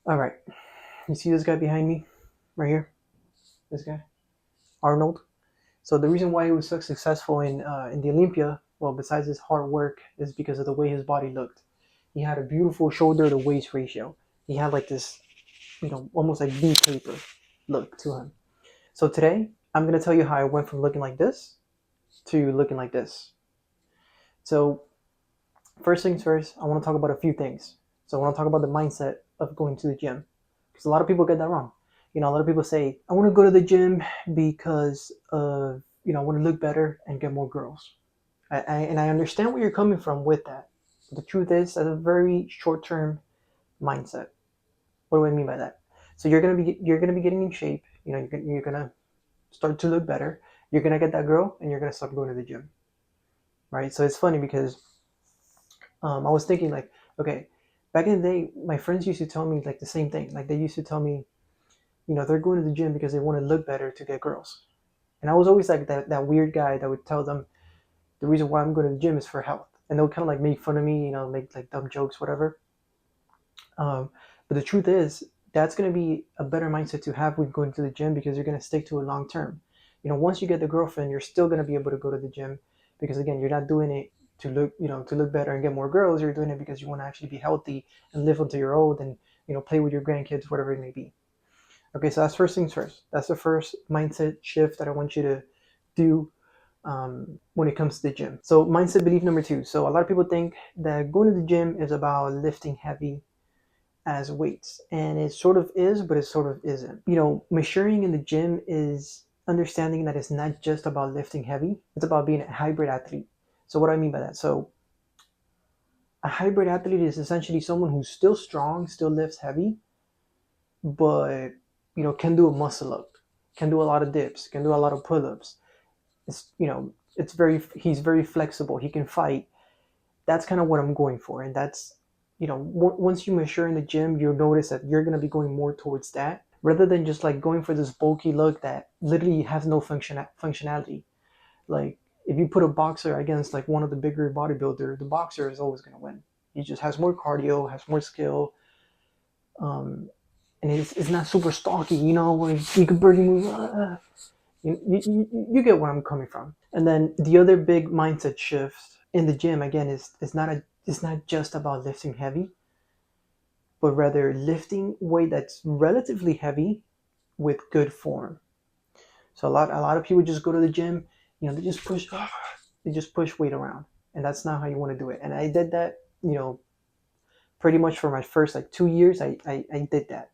All right, you see this guy behind me, right here? This guy, Arnold. So the reason why he was so successful in the Olympia, well, besides his hard work, is because of the way his body looked. He had a beautiful shoulder to waist ratio. He had like this, almost like V taper look to him. So today, I'm gonna tell you how I went from looking like this to looking like this. So first things first, I want to talk about a few things. So I want to talk about the mindset of going to the gym, because a lot of people get that wrong. A lot of people say, I want to go to the gym because of, I want to look better and get more girls. And I understand where you're coming from with that. But the truth is, that's a very short-term mindset. What do I mean by that? So you're gonna be getting in shape. You're gonna start to look better. You're gonna get that girl, and you're gonna stop going to the gym, right? So it's funny because I was thinking like, okay, back in the day, my friends used to tell me like the same thing. Like they used to tell me, they're going to the gym because they want to look better to get girls. And I was always like that weird guy that would tell them the reason why I'm going to the gym is for health. And they would kind of like make fun of me, make like dumb jokes, whatever. But the truth is, that's going to be a better mindset to have when going to the gym because you're going to stick to it long term. Once you get the girlfriend, you're still going to be able to go to the gym because again, you're not doing it to look, to look better and get more girls. You're doing it because you want to actually be healthy and live until you're old and play with your grandkids, whatever it may be. Okay, so that's first things first. That's the first mindset shift that I want you to do when it comes to the gym. So mindset belief number two. So a lot of people think that going to the gym is about lifting heavy as weights, and it sort of is, but it sort of isn't. Maturing in the gym is understanding that it's not just about lifting heavy, it's about being a hybrid athlete. So what do I mean by that? So a hybrid athlete is essentially someone who's still strong, still lifts heavy, but can do a muscle up, can do a lot of dips, can do a lot of pull-ups. He's very flexible, he can fight. That's kind of what I'm going for. And that's, once you mature in the gym, you'll notice that you're going to be going more towards that rather than just like going for this bulky look that literally has no functionality. Like if you put a boxer against like one of the bigger bodybuilder, the boxer is always going to win. He just has more cardio, has more skill, and it's not super stocky, where you can barely move. You get where I'm coming from. And then the other big mindset shift in the gym again is it's not just about lifting heavy, but rather lifting weight that's relatively heavy with good form. So a lot of people just go to the gym, they just push weight around, and that's not how you want to do it. And I did that, pretty much for my first like 2 years. I did that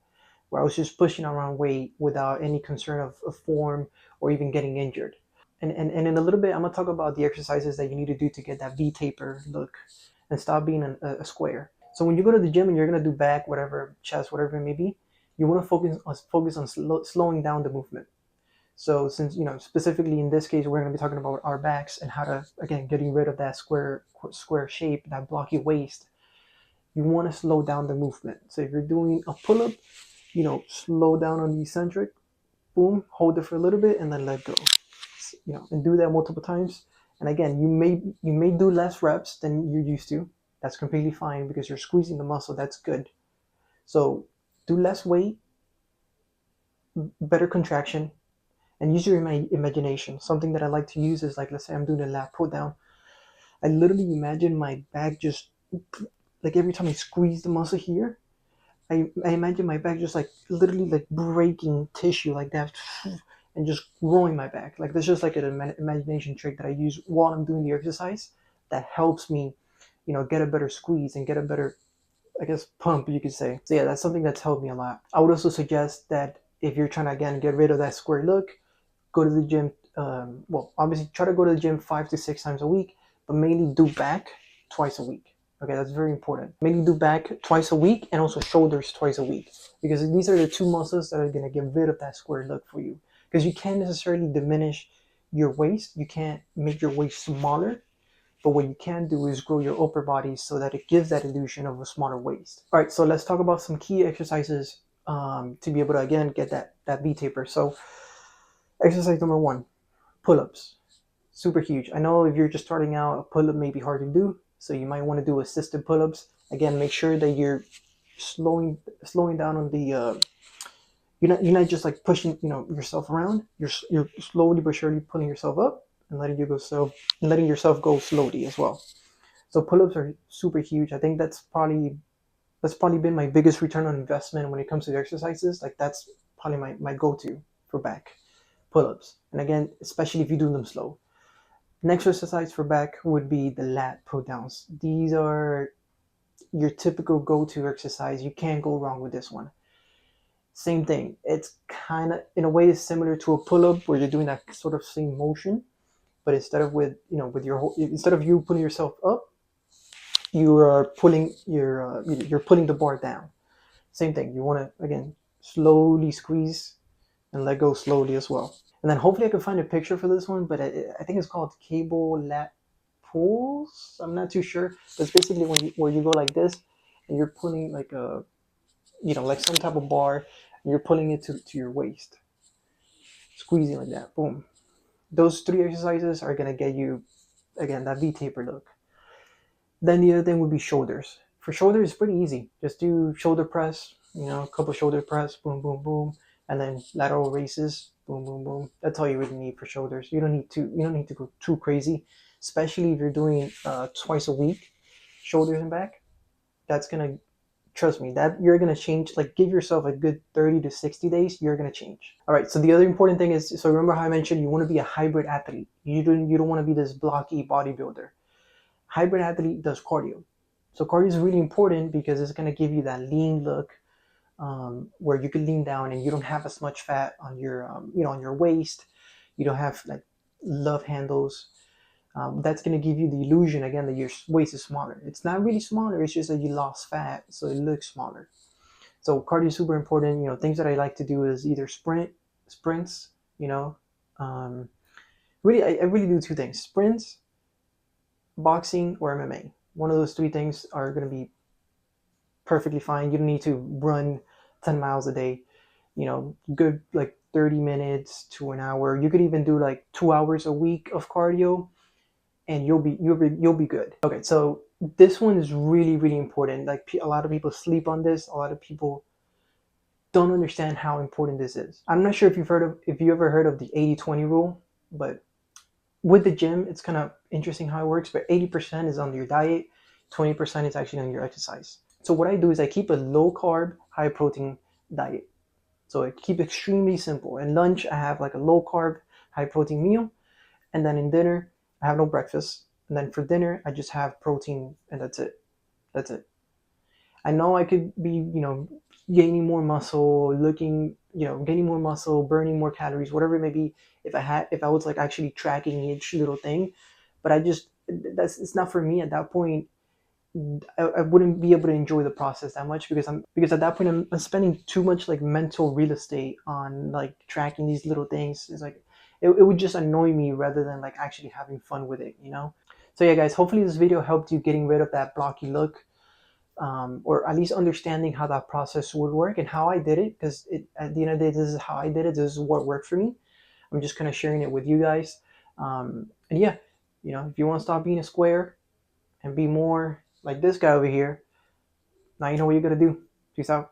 where I was just pushing around weight without any concern of form or even getting injured. And in a little bit, I'm gonna talk about the exercises that you need to do to get that V taper look and stop being a square. So when you go to the gym and you're gonna do back, whatever, chest, whatever it may be, you want to focus on slowing down the movement. So since specifically in this case, we're gonna be talking about our backs and how to again getting rid of that square shape, that blocky waist. You want to slow down the movement. So if you're doing a pull up, slow down on the eccentric, boom, hold it for a little bit, and then let go. And do that multiple times. And again, you may do less reps than you're used to. That's completely fine because you're squeezing the muscle. That's good. So do less weight, better contraction, and use your imagination. Something that I like to use is like, let's say I'm doing a lat pull down. I literally imagine my back just like every time I squeeze the muscle here, I imagine my back just like literally like breaking tissue like that and just growing my back. Like that's just like an imagination trick that I use while I'm doing the exercise that helps me, get a better squeeze and get a better, I guess, pump, you could say. So yeah, that's something that's helped me a lot. I would also suggest that if you're trying to again get rid of that square look, go to the gym. Well, obviously try to go to the gym 5 to 6 times a week, but mainly do back twice a week. Okay, that's very important. Mainly do back twice a week and also shoulders twice a week because these are the two muscles that are going to get rid of that square look for you. Because you can't necessarily diminish your waist, you can't make your waist smaller, but what you can do is grow your upper body so that it gives that illusion of a smaller waist. All right, so let's talk about some key exercises to be able to again get that V taper. So exercise number one, pull-ups. Super huge. I know if you're just starting out, a pull-up may be hard to do, so you might want to do assisted pull-ups. Again, make sure that you're slowing down on the you're not just like pushing yourself around. You're slowly but surely pulling yourself up and letting yourself go slowly as well. So pull-ups are super huge. I think that's probably been my biggest return on investment when it comes to the exercises. Like that's probably my go-to for back pull-ups. And again, especially if you do them slow. Next exercise for back would be the lat pull downs. These are your typical go-to exercise. You can't go wrong with this one. Same thing. It's kind of in a way it's similar to a pull-up where you're doing that sort of same motion, but instead of with your whole, instead of you pulling yourself up, you are pulling you're pulling the bar down. Same thing. You want to again slowly squeeze and let go slowly as well. And then hopefully I can find a picture for this one, but I think it's called cable lat pulls. I'm not too sure, but it's basically where you go like this and you're pulling like a like some type of bar and you're pulling it to your waist, squeezing like that. Boom. Those three exercises are gonna get you again that V taper look. Then the other thing would be shoulders. For shoulders, it's pretty easy. Just do shoulder press, a couple shoulder press, boom, boom, boom, and then lateral raises, boom, boom, boom. That's all you really need for shoulders. You don't need to go too crazy, especially if you're doing twice a week, shoulders and back. That's gonna trust me that you're gonna change. Like give yourself a good 30 to 60 days. You're gonna change. All right. So the other important thing is, so remember how I mentioned you want to be a hybrid athlete. You don't want to be this blocky bodybuilder. Hybrid athlete does cardio. So cardio is really important because it's going to give you that lean look, where you can lean down and you don't have as much fat on your on your waist. You don't have like love handles. That's going to give you the illusion again that your waist is smaller. It's not really smaller. It's just that you lost fat, so it looks smaller. So cardio is super important. Things that I like to do is either sprints. Um, really, I really do two things: sprints, boxing, or MMA. One of those three things are going to be perfectly fine. You don't need to run 10 miles a day. Good like 30 minutes to an hour. You could even do like 2 hours a week of cardio and you'll be good. Okay, so this one is really, really important. Like a lot of people sleep on this. A lot of people don't understand how important this is. I'm not sure if you ever heard of the 80-20 rule, but with the gym, it's kind of interesting how it works, but 80% is on your diet, 20% is actually on your exercise. So what I do is I keep a low carb, high protein diet. So I keep extremely simple. In lunch, I have like a low carb, high protein meal. And then in dinner, I have no breakfast. And then for dinner, I just have protein and that's it. That's it. I know I could be, gaining more muscle, gaining more muscle, burning more calories, whatever it may be, if I was like actually tracking each little thing. But it's not for me at that point. I wouldn't be able to enjoy the process that much because at that point I'm spending too much like mental real estate on like tracking these little things. It's like it would just annoy me rather than like actually having fun with it. So yeah, guys, hopefully this video helped you getting rid of that blocky look, or at least understanding how that process would work and how I did it. Because at the end of the day, this is how I did it. This is what worked for me. I'm just kind of sharing it with you guys. And yeah, if you want to stop being a square and be more like this guy over here, now you know what you got to do. Peace out.